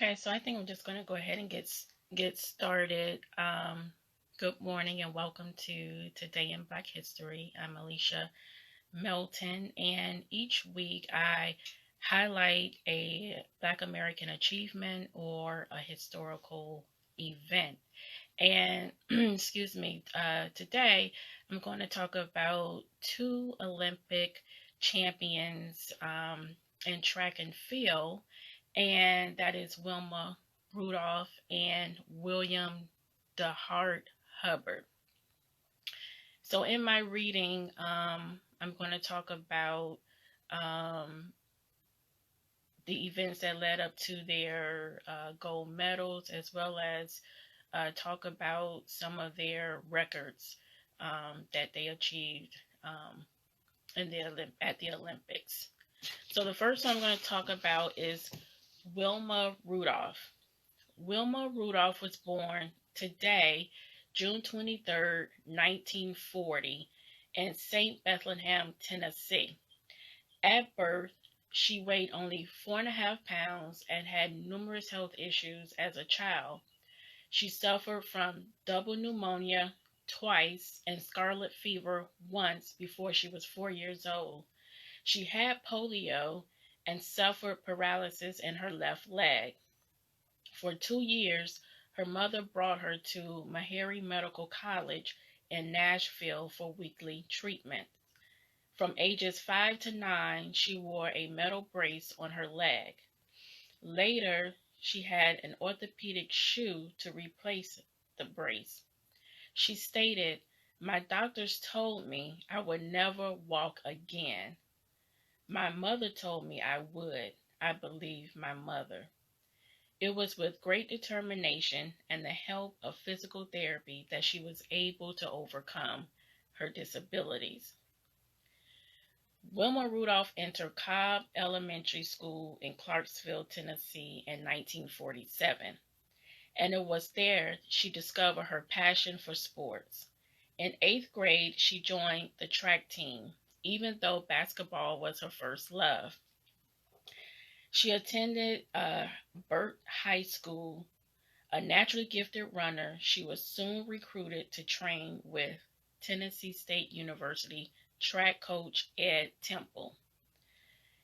Okay, so I think I'm just going to go ahead and get started. Good morning and welcome to Today in Black History. I'm Alicia Melton, and each week I highlight a Black American achievement or a historical event. And excuse me, today I'm going to talk about two Olympic champions in track and field, and that is Wilma Rudolph and William DeHart Hubbard. So, in my reading, I'm going to talk about um, the events that led up to their gold medals, as well as talk about some of their records that they achieved at the Olympics. So the first one I'm going to talk about is Wilma Rudolph. Wilma Rudolph was born today, June 23rd, 1940, in St. Bethlehem, Tennessee. At birth, she weighed only 4.5 pounds and had numerous health issues as a child. She suffered from double pneumonia twice and scarlet fever once before she was 4 years old. She had polio and suffered paralysis in her left leg. For 2 years, her mother brought her to Meharry Medical College in Nashville for weekly treatment. From ages 5 to 9, she wore a metal brace on her leg. Later, she had an orthopedic shoe to replace the brace. She stated, "My doctors told me I would never walk again. My mother told me I would. I believed my mother." It was with great determination and the help of physical therapy that she was able to overcome her disabilities. Wilma Rudolph entered Cobb Elementary School in Clarksville, Tennessee in 1947, and it was there she discovered her passion for sports. In 8th grade, she joined the track team, even though basketball was her first love. She attended Burt High School. A naturally gifted runner, she was soon recruited to train with Tennessee State University track coach Ed Temple.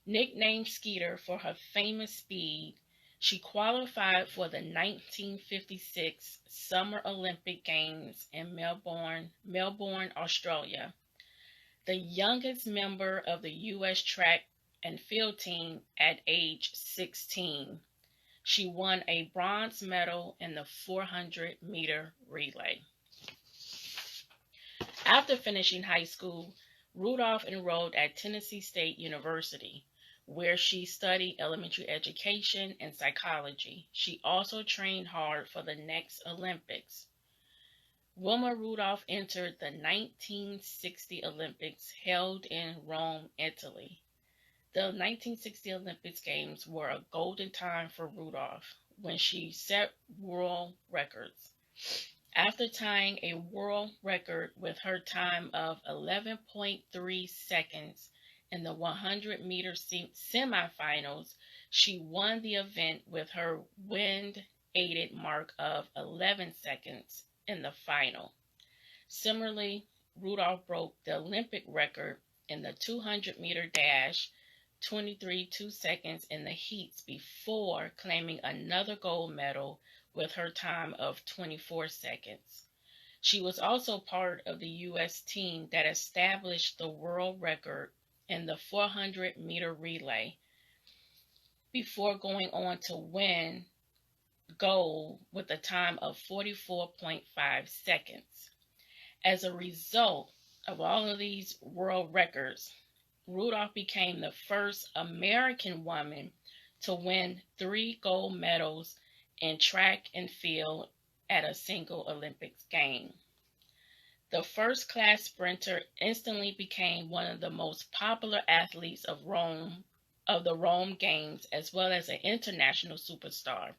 Nicknamed Skeeter for her famous speed, she qualified for the 1956 Summer Olympic Games in Melbourne, Australia. The youngest member of the U.S. track and field team at age 16. She won a bronze medal in the 400-meter relay. After finishing high school, Rudolph enrolled at Tennessee State University, where she studied elementary education and psychology. She also trained hard for the next Olympics. Wilma Rudolph entered the 1960 Olympics held in Rome, Italy. The 1960 Olympics Games were a golden time for Rudolph when she set world records. After tying a world record with her time of 11.3 seconds in the 100-meter semifinals, she won the event with her wind-aided mark of 11 seconds in the final. Similarly, Rudolph broke the Olympic record in the 200-meter dash, 23.2 seconds in the heats, before claiming another gold medal with her time of 24 seconds. She was also part of the U.S. team that established the world record in the 400-meter relay before going on to win gold with a time of 44.5 seconds. As a result of all of these world records, Rudolph became the first American woman to win 3 gold medals in track and field at a single Olympics game. The first class sprinter instantly became one of the most popular athletes of the Rome Games, as well as an international superstar.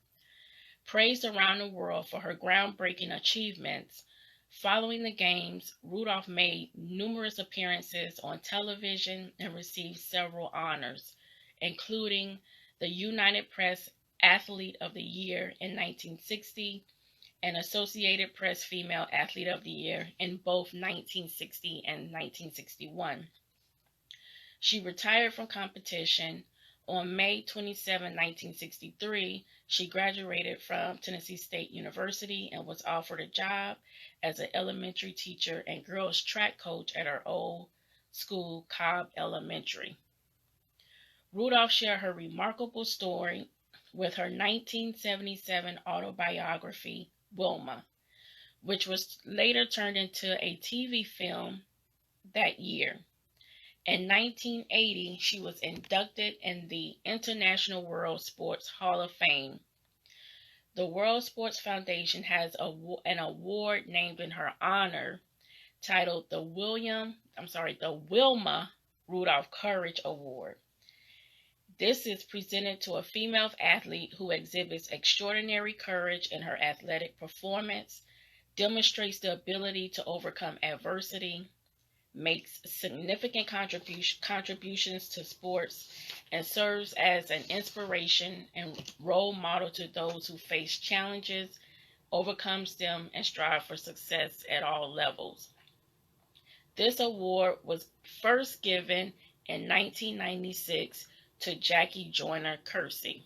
Praised around the world for her groundbreaking achievements, following the Games, Rudolph made numerous appearances on television and received several honors, including the United Press Athlete of the Year in 1960 and Associated Press Female Athlete of the Year in both 1960 and 1961. She retired from competition on May 27, 1963. She graduated from Tennessee State University and was offered a job as an elementary teacher and girls track coach at her old school, Cobb Elementary. Rudolph shared her remarkable story with her 1977 autobiography, Wilma, which was later turned into a TV film that year. In 1980, she was inducted in the International World Sports Hall of Fame. The World Sports Foundation has an award named in her honor titled the Wilma Rudolph Courage Award. This is presented to a female athlete who exhibits extraordinary courage in her athletic performance, demonstrates the ability to overcome adversity, makes significant contributions to sports, and serves as an inspiration and role model to those who face challenges, overcomes them, and strive for success at all levels. This award was first given in 1996 to Jackie Joyner-Kersee.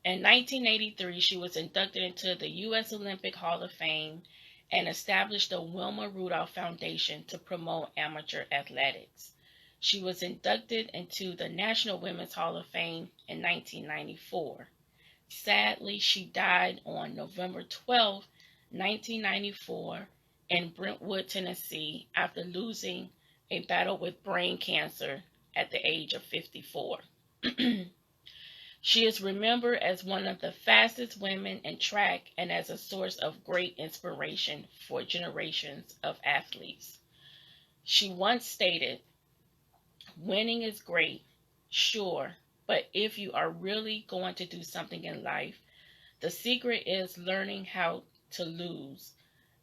In 1983, she was inducted into the U.S. Olympic Hall of Fame and established the Wilma Rudolph Foundation to promote amateur athletics. She was inducted into the National Women's Hall of Fame in 1994. Sadly, she died on November 12, 1994, in Brentwood, Tennessee, after losing a battle with brain cancer at the age of 54. She is remembered as one of the fastest women in track and as a source of great inspiration for generations of athletes. She once stated, "Winning is great, sure, but if you are really going to do something in life, the secret is learning how to lose.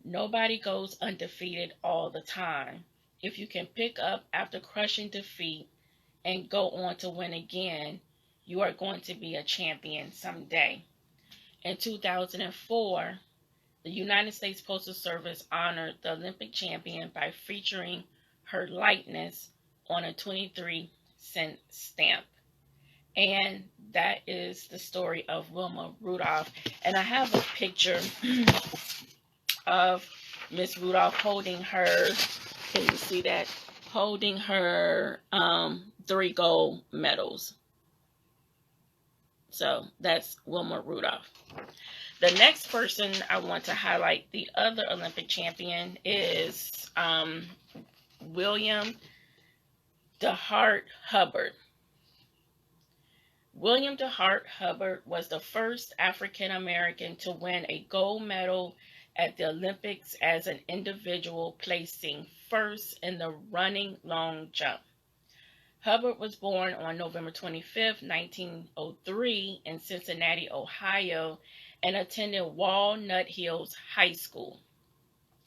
Nobody goes undefeated all the time. If you can pick up after crushing defeat and go on to win again, you are going to be a champion someday." In 2004, the United States Postal Service honored the Olympic champion by featuring her likeness on a 23-cent stamp. And that is the story of Wilma Rudolph. And I have a picture of Miss Rudolph holding her, can you see that? Holding her 3 gold medals. So that's Wilma Rudolph. The next person I want to highlight, the other Olympic champion, is William DeHart Hubbard. William DeHart Hubbard was the first African American to win a gold medal at the Olympics as an individual, placing first in the running long jump. Hubbard was born on November 25, 1903 in Cincinnati, Ohio, and attended Walnut Hills High School.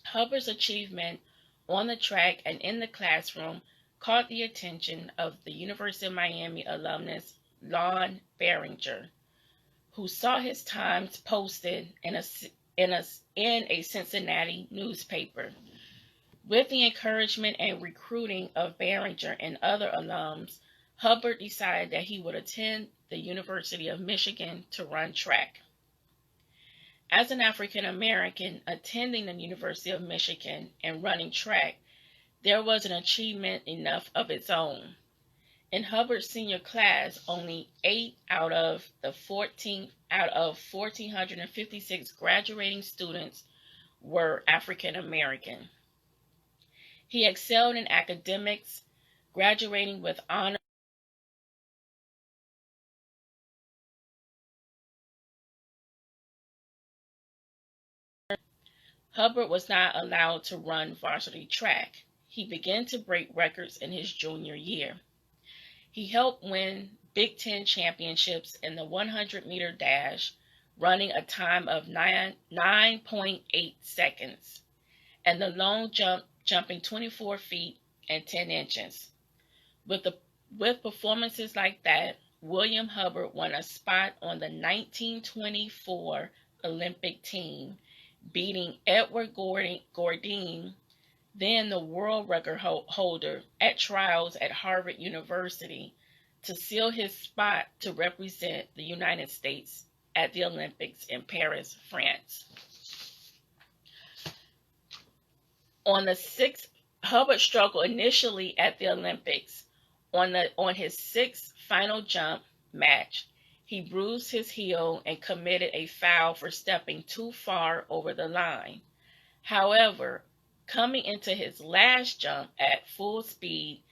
Hubbard's achievement on the track and in the classroom caught the attention of the University of Miami alumnus Lon Behringer, who saw his times posted in a Cincinnati newspaper. With the encouragement and recruiting of Behringer and other alums, Hubbard decided that he would attend the University of Michigan to run track. As an African American attending the University of Michigan and running track, there was an achievement enough of its own. In Hubbard's senior class, only 8 out of 1,456 graduating students were African American. He excelled in academics, graduating with honors. Hubbard was not allowed to run varsity track. He began to break records in his junior year. He helped win Big Ten championships in the 100-meter dash, running a time of 9.8 seconds, and the long jump, jumping 24 feet and 10 inches. With performances like that, William Hubbard won a spot on the 1924 Olympic team, beating Edward Gordine, then the world record holder at trials at Harvard University, to seal his spot to represent the United States at the Olympics in Paris, France. On the sixth, Hubbard struggled initially at the Olympics. On his sixth final jump match, he bruised his heel and committed a foul for stepping too far over the line. However, coming into his last jump at full speed,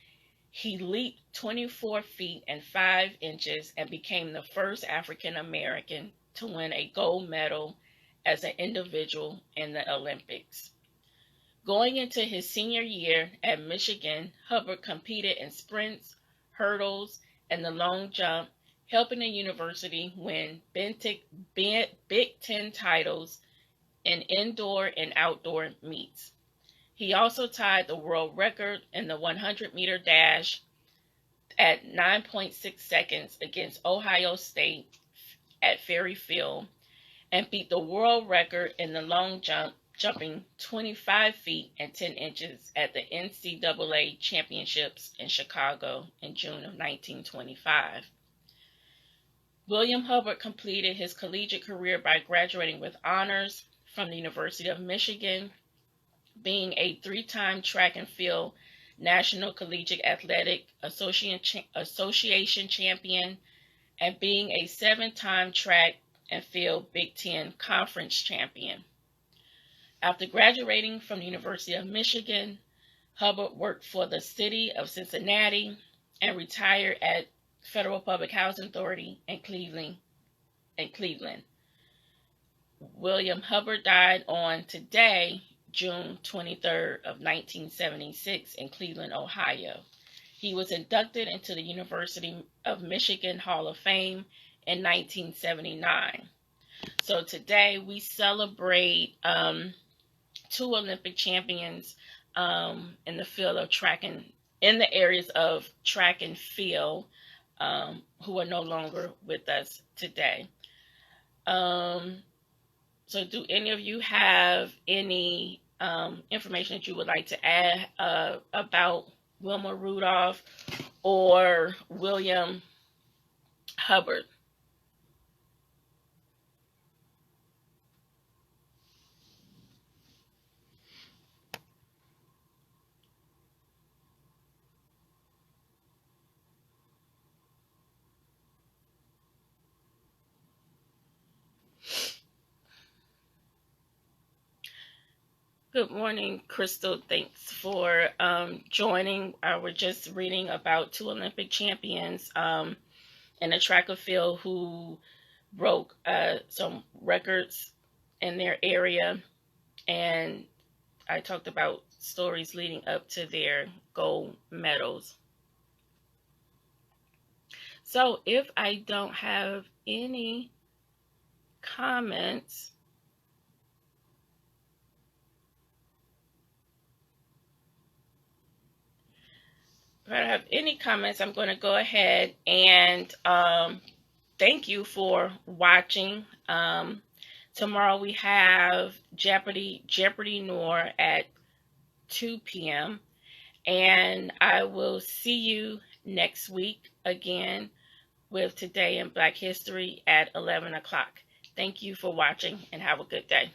he leaped 24 feet and 5 inches and became the first African American to win a gold medal as an individual in the Olympics. Going into his senior year at Michigan, Hubbard competed in sprints, hurdles, and the long jump, helping the university win Big Ten titles in indoor and outdoor meets. He also tied the world record in the 100-meter dash at 9.6 seconds against Ohio State at Ferry Field, and beat the world record in the long jump, jumping 25 feet and 10 inches at the NCAA Championships in Chicago in June of 1925. William Hubbard completed his collegiate career by graduating with honors from the University of Michigan, being a 3-time track and field National Collegiate Athletic Association champion, and being a 7-time track and field Big Ten Conference champion. After graduating from the University of Michigan, Hubbard worked for the city of Cincinnati and retired at Federal Public Housing Authority in Cleveland. William Hubbard died on today, June 23rd of 1976 in Cleveland, Ohio. He was inducted into the University of Michigan Hall of Fame in 1979. So today we celebrate 2 Olympic champions in the field of in the areas of track and field, who are no longer with us today. So do any of you have any information that you would like to add about Wilma Rudolph or William Hubbard? Good morning, Crystal. Thanks for joining. We're just reading about 2 Olympic champions in the track and field who broke some records in their area, and I talked about stories leading up to their gold medals. So if I don't have any comments, I'm going to go ahead and thank you for watching. Tomorrow we have Jeopardy Noir at 2 p.m. And I will see you next week again with Today in Black History at 11 o'clock. Thank you for watching and have a good day.